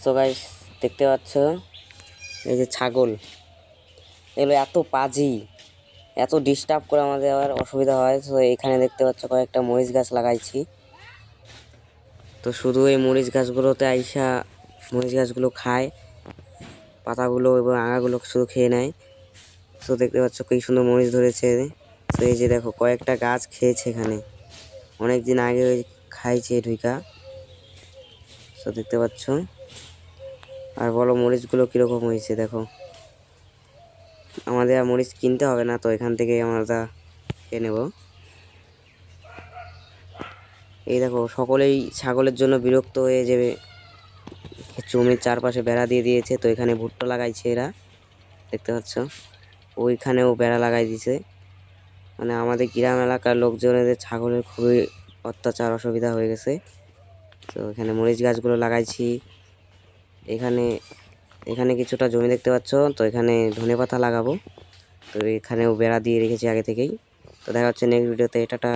So guys, দেখতে পাচ্ছ এই যে ছাগল, এগুলো এত পাজি, এত ডিস্টার্ব করে আমাদের আবার অসুবিধা হয়। তো এখানে দেখতে পাচ্ছ কয়েকটা মরিচ গাছ লাগাইছি। তো শুধু এই মরিচ গাছগুলোতে আইসা মরিচ গাছগুলো খায়, পাতাগুলো এবং আগাগুলো শুধু খেয়ে নেয়। তো দেখতে পাচ্ছ কি সুন্দর মরিচ ধরেছে। তো এই যে দেখো কয়েকটা গাছ খেয়েছে এখানে, অনেকদিন আগে খাইছে ঢুইকা। তো দেখতে পাচ্ছ, আর বলো মরিচগুলো কিরকম হয়েছে দেখো। আমাদের আর মরিচ কিনতে হবে না, তো এখান থেকে আমরা খেয়ে নেব। এই দেখো সকলেই ছাগলের জন্য বিরক্ত হয়ে যাবে, জমির চারপাশে বেড়া দিয়ে দিয়েছে। তো এখানে ভুট্টা লাগাইছে এরা, দেখতে পাচ্ছ ওইখানেও বেড়া লাগাই দিছে। মানে আমাদের গ্রাম এলাকার লোকজনের ছাগলের খুবই অত্যাচার অসুবিধা হয়ে গেছে। তো এখানে মরিচ গাছগুলো লাগাইছি। এখানে এখানে কিছুটা জমি দেখতে পাচ্ছ, তো এখানে ধনেপাতা লাগাবো। তো এখানেও বেড়া দিয়ে রেখেছি আগে থেকেই। তো দেখা হচ্ছে নেক্সট ভিডিওতে। টাটা।